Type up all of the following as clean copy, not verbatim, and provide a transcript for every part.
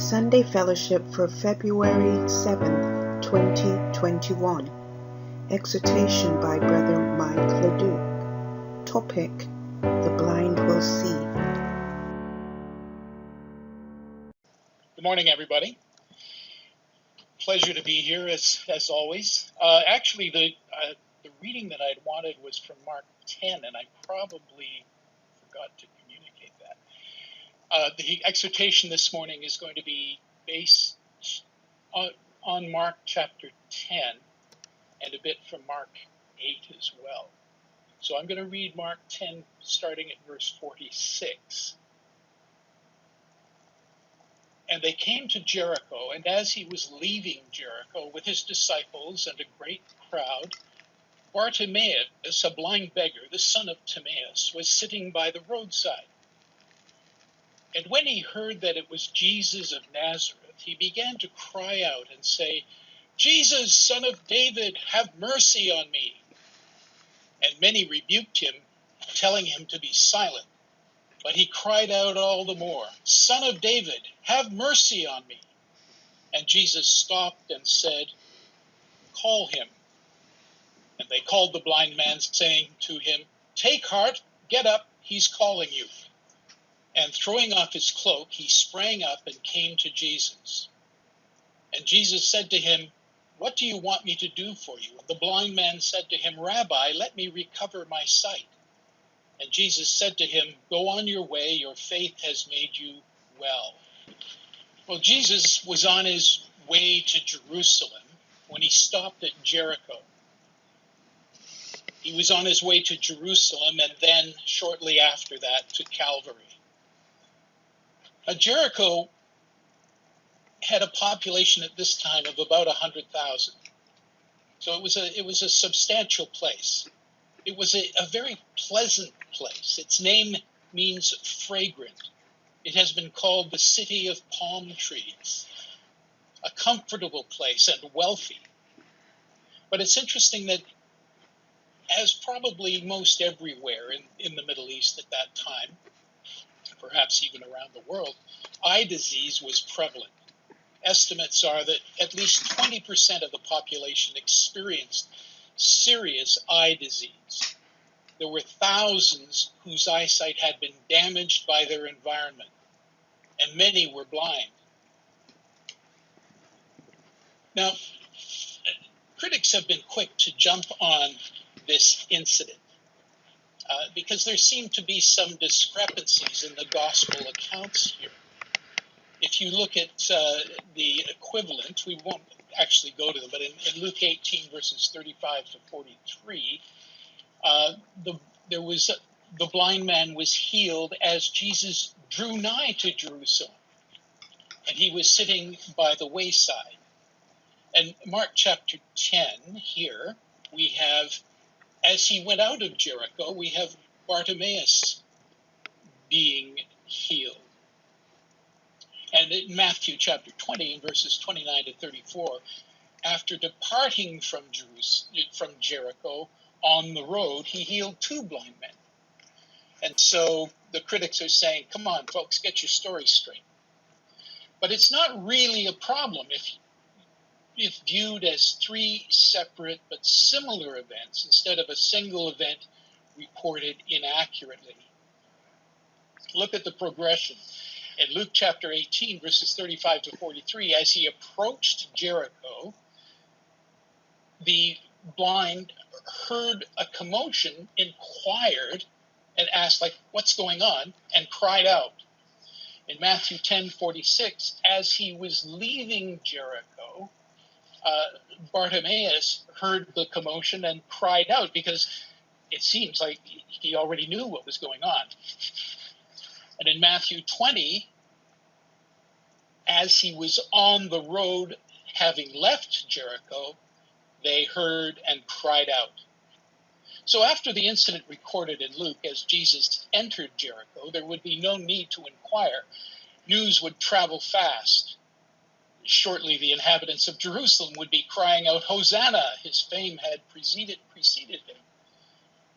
Sunday Fellowship for February 7th, 2021. Exhortation by Brother Mike Leduc. Topic: The blind will see. Good morning, everybody. Pleasure to be here as always. Actually, the reading that I'd wanted was from Mark 10, and I probably forgot to communicate that. The exhortation this morning is going to be based on Mark chapter 10 and a bit from Mark 8 as well. So I'm going to read Mark 10 starting at verse 46. And they came to Jericho, and as he was leaving Jericho with his disciples and a great crowd, Bartimaeus, a blind beggar, the son of Timaeus, was sitting by the roadside. And when he heard that it was Jesus of Nazareth, he began to cry out and say, "Jesus, son of David, have mercy on me." And many rebuked him, telling him to be silent. But he cried out all the more, "Son of David, have mercy on me." And Jesus stopped and said, "Call him." And they called the blind man, saying to him, "Take heart, get up, he's calling you." And throwing off his cloak, he sprang up and came to Jesus. And Jesus said to him, "What do you want me to do for you?" And the blind man said to him, "Rabbi, let me recover my sight." And Jesus said to him, "Go on your way, your faith has made you well." Well, Jesus was on his way to Jerusalem when he stopped at Jericho. He was on his way to Jerusalem and then shortly after that to Calvary. Jericho had a population at this time of about 100,000. So it was a substantial place. It was a very pleasant place. Its name means fragrant. It has been called the city of palm trees, a comfortable place and wealthy. But it's interesting that, as probably most everywhere in the Middle East at that time, perhaps even around the world, eye disease was prevalent. Estimates are that at least 20% of the population experienced serious eye disease. There were thousands whose eyesight had been damaged by their environment, and many were blind. Now, critics have been quick to jump on this incident because there seem to be some discrepancies in the gospel accounts here. If you look at the equivalent, we won't actually go to them, but in Luke 18, verses 35 to 43, the blind man was healed as Jesus drew nigh to Jerusalem, and he was sitting by the wayside. And Mark chapter 10 here, we have, as he went out of Jericho, we have Bartimaeus being healed. And in Matthew chapter 20, in verses 29 to 34, after departing from Jericho on the road, he healed 2 blind men. And so the critics are saying, come on, folks, get your story straight. But it's not really a problem if viewed as 3 separate but similar events instead of a single event reported inaccurately. Look at the progression. In Luke chapter 18, verses 35 to 43, as he approached Jericho, the blind heard a commotion, inquired, and asked, like, what's going on, and cried out. In Matthew 10:46, as he was leaving Jericho, Bartimaeus heard the commotion and cried out because it seems like he already knew what was going on. And in Matthew 20, as he was on the road having left Jericho, they heard and cried out. So after the incident recorded in Luke, as Jesus entered Jericho, there would be no need to inquire. News would travel fast. Shortly, the inhabitants of Jerusalem would be crying out, "Hosanna!" His fame had preceded him.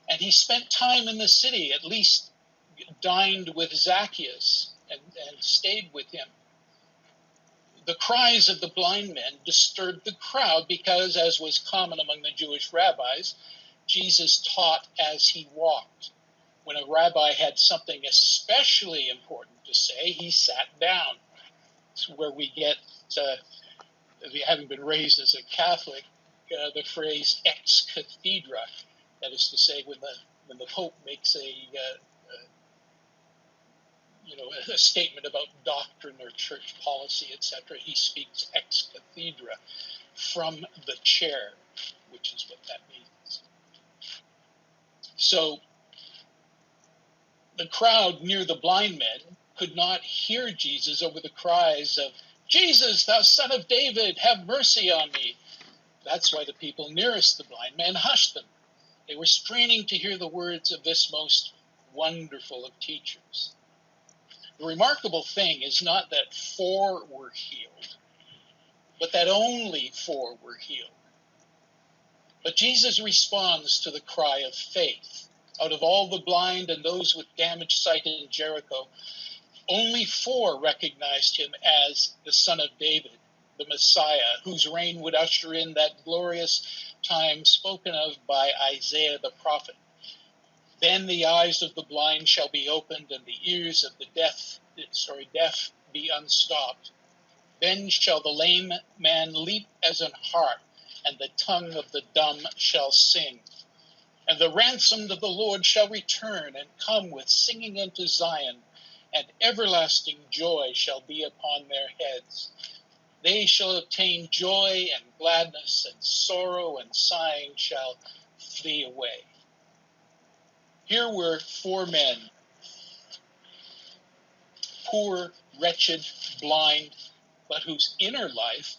And he spent time in the city, at least dined with Zacchaeus and stayed with him. The cries of the blind men disturbed the crowd because, as was common among the Jewish rabbis, Jesus taught as he walked. When a rabbi had something especially important to say, he sat down. It's where we get, having been raised as a Catholic, the phrase ex cathedra. That is to say, when the Pope makes a statement about doctrine or church policy, etc., he speaks ex cathedra, from the chair, which is what that means. So the crowd near the blind men could not hear Jesus over the cries of, "Jesus, thou son of David, have mercy on me." That's why the people nearest the blind men hushed them. They were straining to hear the words of this most wonderful of teachers. The remarkable thing is not that 4 were healed, but that only 4 were healed. But Jesus responds to the cry of faith. Out of all the blind and those with damaged sight in Jericho, only 4 recognized him as the Son of David, the Messiah, whose reign would usher in that glorious time spoken of by Isaiah the prophet. Then the eyes of the blind shall be opened, and the ears of the deaf be unstopped. Then shall the lame man leap as an hart, and the tongue of the dumb shall sing. And the ransomed of the Lord shall return and come with singing into Zion, and everlasting joy shall be upon their heads. They shall obtain joy and gladness, and sorrow and sighing shall flee away. Here were 4 men, poor, wretched, blind, but whose inner life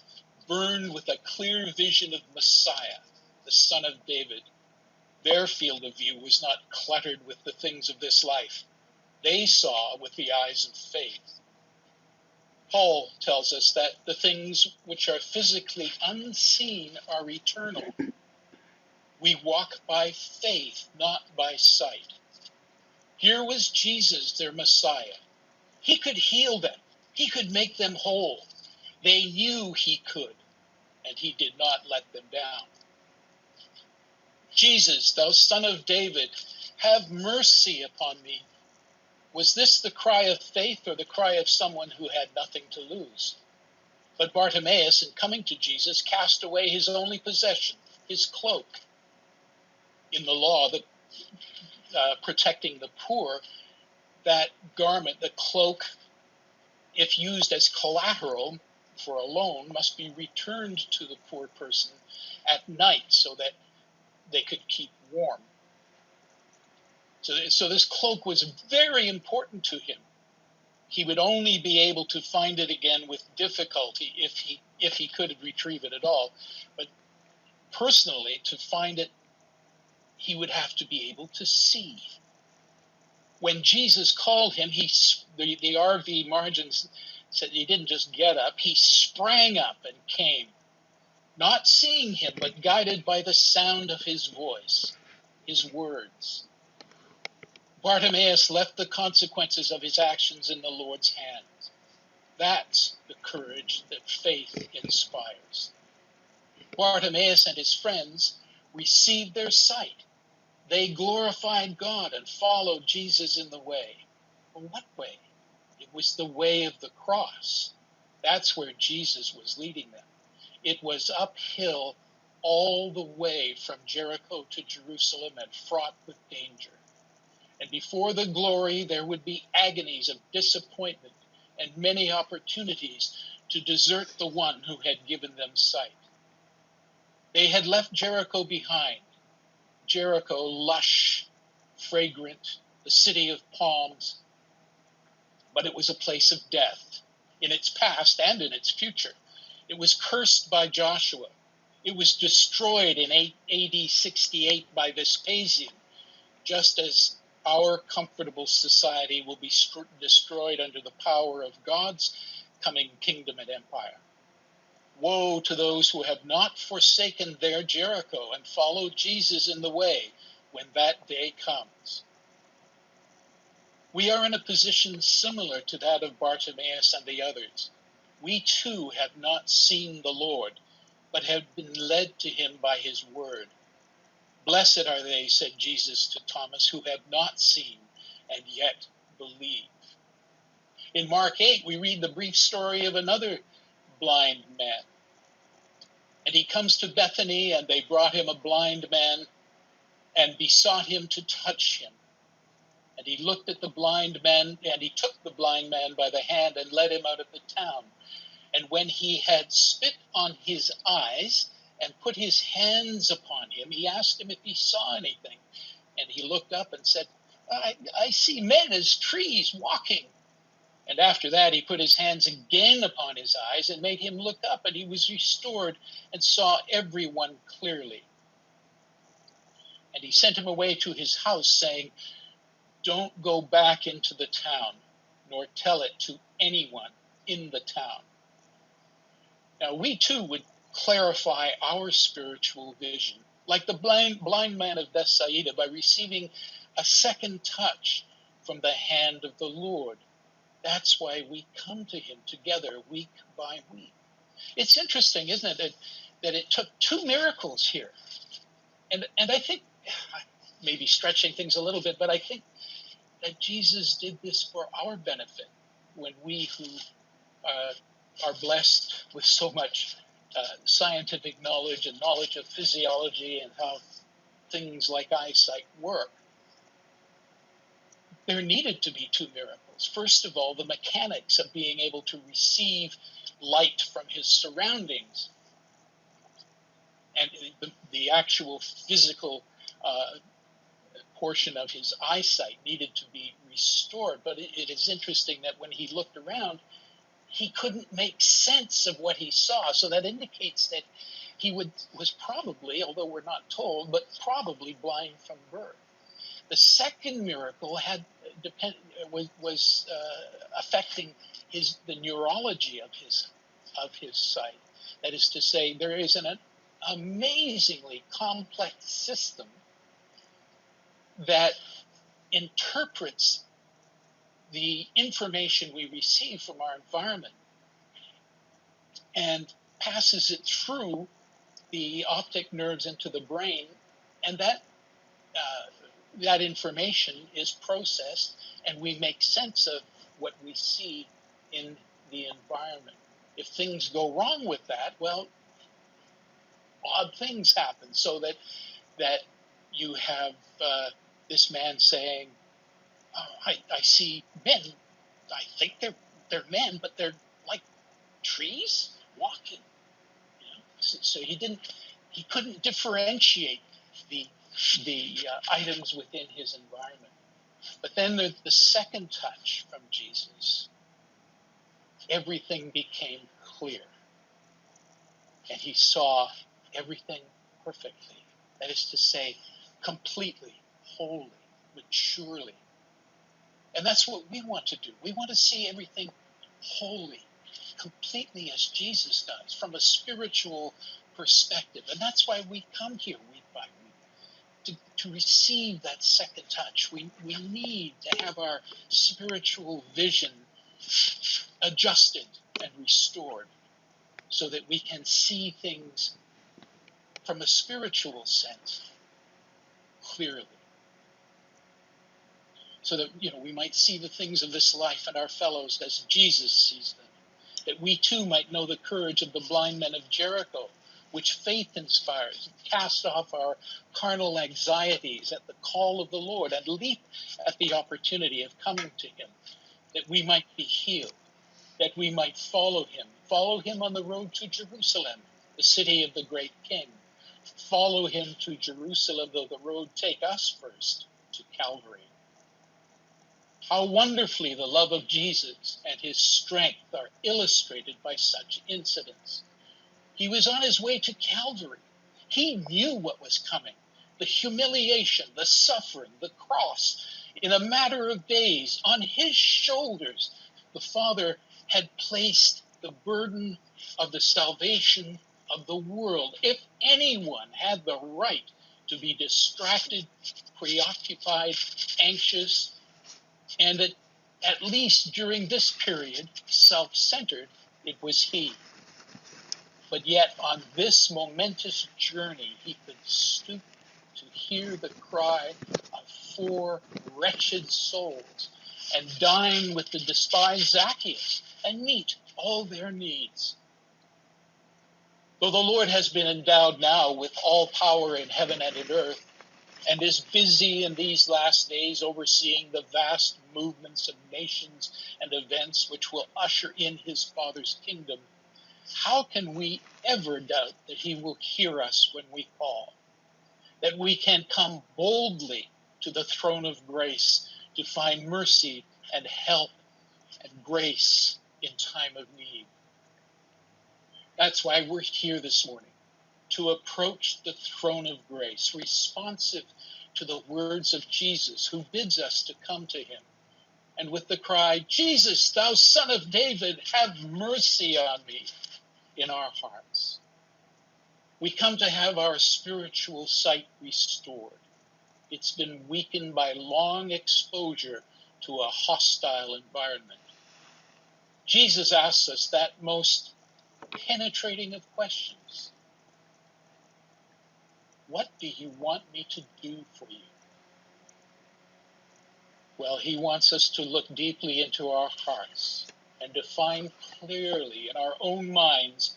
burned with a clear vision of Messiah, the Son of David. Their field of view was not cluttered with the things of this life. They saw with the eyes of faith. Paul tells us that the things which are physically unseen are eternal. We walk by faith, not by sight. Here was Jesus, their Messiah. He could heal them. He could make them whole. They knew he could, and he did not let them down. "Jesus, thou son of David, have mercy upon me." Was this the cry of faith or the cry of someone who had nothing to lose? But Bartimaeus, in coming to Jesus, cast away his only possession, his cloak. In the law, protecting the poor, that garment, the cloak, if used as collateral for a loan, must be returned to the poor person at night so that they could keep warm. So this cloak was very important to him. He would only be able to find it again with difficulty if he could retrieve it at all. But personally, to find it, he would have to be able to see. When Jesus called him, the RV margins said he didn't just get up, he sprang up and came, not seeing him, but guided by the sound of his voice, his words. Bartimaeus left the consequences of his actions in the Lord's hands. That's the courage that faith inspires. Bartimaeus and his friends received their sight. They glorified God and followed Jesus in the way. Well, what way? It was the way of the cross. That's where Jesus was leading them. It was uphill all the way from Jericho to Jerusalem and fraught with danger. And before the glory, there would be agonies of disappointment and many opportunities to desert the one who had given them sight. They had left Jericho behind. Jericho, lush, fragrant, the city of palms. But it was a place of death in its past and in its future. It was cursed by Joshua. It was destroyed in AD 68 by Vespasian, just as our comfortable society will be destroyed under the power of God's coming kingdom and empire. Woe to those who have not forsaken their Jericho and followed Jesus in the way when that day comes. We are in a position similar to that of Bartimaeus and the others. We too have not seen the Lord, but have been led to him by his word. Blessed are they, said Jesus to Thomas, who have not seen and yet believe. In Mark 8, we read the brief story of another blind man. And he comes to Bethany, and they brought him a blind man and besought him to touch him. And he looked at the blind man, and he took the blind man by the hand and led him out of the town. And when he had spit on his eyes and put his hands upon him, he asked him if he saw anything. And he looked up and said, I see men as trees walking. And after that he put his hands again upon his eyes and made him look up, and he was restored and saw everyone clearly. And he sent him away to his house, saying, don't go back into the town, nor tell it to anyone in the town. Now, we too would clarify our spiritual vision, like the blind man of Bethsaida, by receiving a second touch from the hand of the Lord. That's why we come to him together week by week. It's interesting, isn't it, that it took two miracles here. And I think, maybe stretching things a little bit, but I think that Jesus did this for our benefit when we who are blessed with so much scientific knowledge and knowledge of physiology and how things like eyesight work. There needed to be two miracles. First of all, the mechanics of being able to receive light from his surroundings, and the actual physical portion of his eyesight needed to be restored. But it is interesting that when he looked around, he couldn't make sense of what he saw. So that indicates that he was probably, although we're not told, but probably blind from birth. The second miracle was affecting the neurology of his sight. That is to say, there is an amazingly complex system that interprets the information we receive from our environment and passes it through the optic nerves into the brain, and that information is processed, and we make sense of what we see in the environment. If things go wrong with that, well, odd things happen. So that you have this man saying, oh, I see men. I think they're men, but they're like trees walking. You know? So he couldn't differentiate the items within his environment. But then the second touch from Jesus, everything became clear, and he saw everything perfectly. That is to say, completely, wholly, maturely. And that's what we want to do. We want to see everything wholly, completely as Jesus does, from a spiritual perspective. And that's why we come here week by week, to receive that second touch. We need to have our spiritual vision adjusted and restored so that we can see things from a spiritual sense clearly. So that, we might see the things of this life and our fellows as Jesus sees them. That we too might know the courage of the blind men of Jericho, which faith inspires, and cast off our carnal anxieties at the call of the Lord, and leap at the opportunity of coming to him, that we might be healed, that we might follow him on the road to Jerusalem, the city of the great King. Follow him to Jerusalem, though the road take us first to Calvary. How wonderfully the love of Jesus and his strength are illustrated by such incidents. He was on his way to Calvary. He knew what was coming, the humiliation, the suffering, the cross. In a matter of days, on his shoulders, the Father had placed the burden of the salvation of the world. If anyone had the right to be distracted, preoccupied, anxious, and at least during this period, self-centered, It was he. But yet on this momentous journey, he could stoop to hear the cry of 4 wretched souls and dine with the despised Zacchaeus and meet all their needs. Though the Lord has been endowed now with all power in heaven and in earth, and is busy in these last days overseeing the vast movements of nations and events which will usher in his Father's kingdom, how can we ever doubt that he will hear us when we call? That we can come boldly to the throne of grace to find mercy and help and grace in time of need. That's why we're here this morning, to approach the throne of grace, responsive to the words of Jesus, who bids us to come to him. And with the cry, "Jesus, thou Son of David, have mercy on me," in our hearts. We come to have our spiritual sight restored. It's been weakened by long exposure to a hostile environment. Jesus asks us that most penetrating of questions. What do you want me to do for you? Well, he wants us to look deeply into our hearts and define clearly in our own minds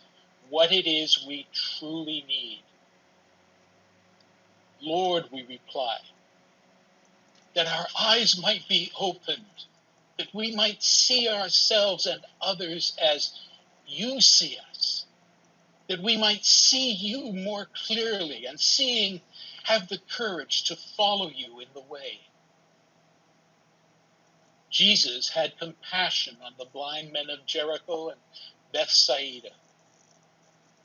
what it is we truly need. Lord, we reply, that our eyes might be opened, that we might see ourselves and others as you see us, that we might see you more clearly, and seeing, have the courage to follow you in the way. Jesus had compassion on the blind men of Jericho and Bethsaida,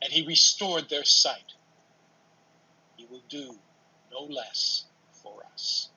and he restored their sight. He will do no less for us.